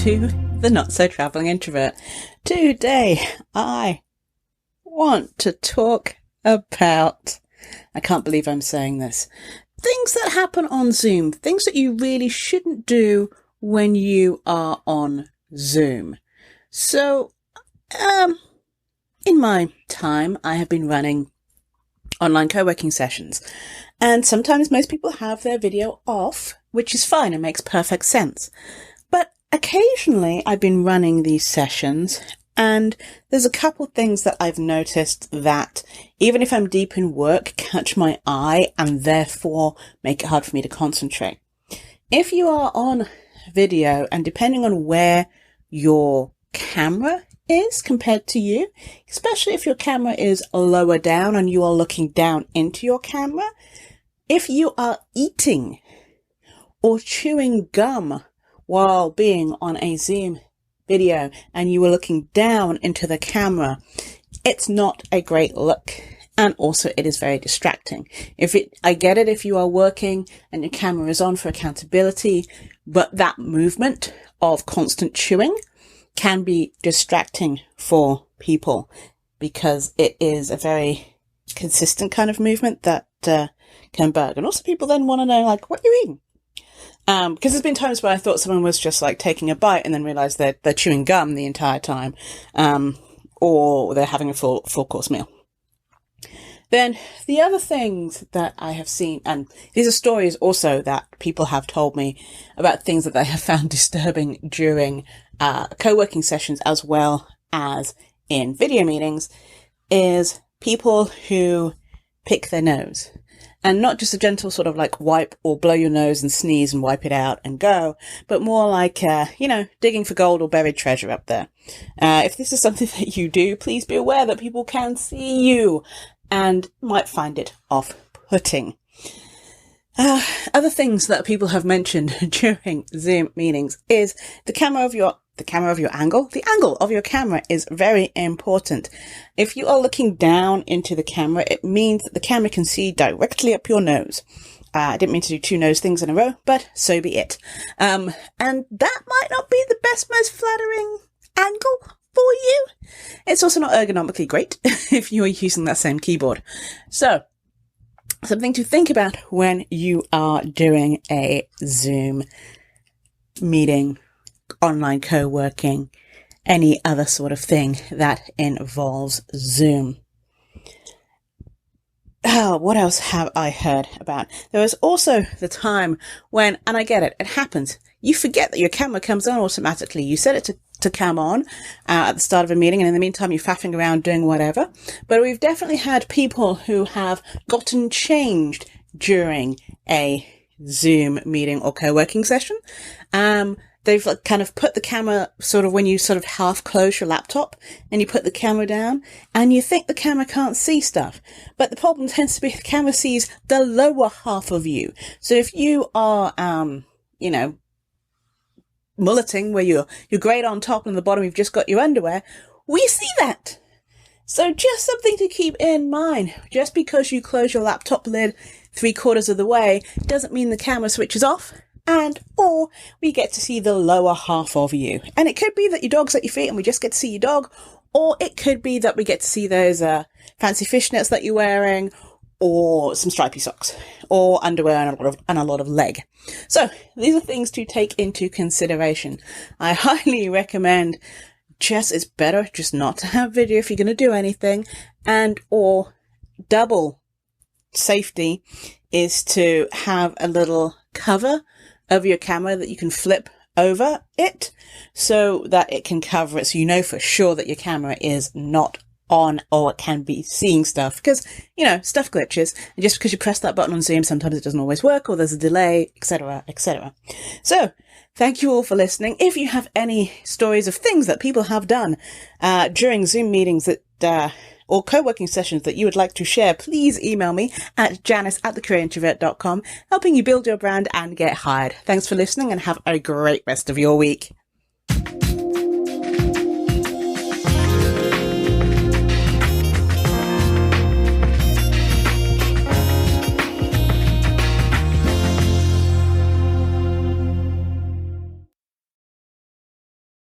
to the Not So Traveling Introvert. Today, I want to talk about, I can't believe I'm saying this, things that happen on Zoom, things that you really shouldn't do when you are on Zoom. So, in my time, I have been running online co-working sessions, and sometimes most people have their video off, which is fine and makes perfect sense. But occasionally I've been running these sessions and there's a couple things that I've noticed that, even if I'm deep in work, catch my eye and therefore make it hard for me to concentrate. If you are on video, and depending on where your camera is compared to you, especially if your camera is lower down and you are looking down into your camera, if you are eating or chewing gum while being on a Zoom video and you are looking down into the camera, it's not a great look. And also it is very distracting. I get it if you are working and your camera is on for accountability, but that movement of constant chewing can be distracting for people because it is a very consistent kind of movement that can bug. And also people then want to know, like, what you're eating. Because there's been times where I thought someone was just like taking a bite and then realized they're chewing gum the entire time, or they're having a full course meal. Then the other things that I have seen, and these are stories also that people have told me about things that they have found disturbing during co-working sessions as well as in video meetings, is people who pick their nose. And not just a gentle sort of like wipe or blow your nose and sneeze and wipe it out and go, but more like, digging for gold or buried treasure up there. If this is something that you do, please be aware that people can see you and might find it off-putting. Other things that people have mentioned during Zoom meetings is the angle of your camera is very important. If you are looking down into the camera, it means that the camera can see directly up your nose. I didn't mean to do two nose things in a row, but so be it. And that might not be the best, most flattering angle for you. It's also not ergonomically great if you are using that same keyboard. So, something to think about when you are doing a Zoom meeting, online co-working, any other sort of thing that involves Zoom. Oh, what else have I heard about? There was also the time when, and I get it, it happens, you forget that your camera comes on automatically. You set it to come on at the start of a meeting, and in the meantime you're faffing around doing whatever. But we've definitely had people who have gotten changed during a Zoom meeting or co-working session. They've kind of put the camera sort of when you sort of half close your laptop and you put the camera down and you think the camera can't see stuff. But the problem tends to be the camera sees the lower half of you. So if you are, mulleting where you're great on top and on the bottom you've just got your underwear, we see that. So just something to keep in mind. Just because you close your laptop lid 3/4 of the way doesn't mean the camera switches off. Or we get to see the lower half of you. And it could be that your dog's at your feet and we just get to see your dog. Or it could be that we get to see those fancy fishnets that you're wearing, or some stripy socks, or underwear and a lot of leg. So these are things to take into consideration. I highly recommend it's better just not to have video if you're going to do anything, and or double safety is to have a little cover over your camera that you can flip over it so that it can cover it, so you know for sure that your camera is not on or it can be seeing stuff, because stuff glitches, and just because you press that button on Zoom sometimes it doesn't always work, or there's a delay, etc. So thank you all for listening. If you have any stories of things that people have done during Zoom meetings that or co-working sessions that you would like to share, please email me at janice@thecareerintrovert.com, helping you build your brand and get hired. Thanks for listening and have a great rest of your week.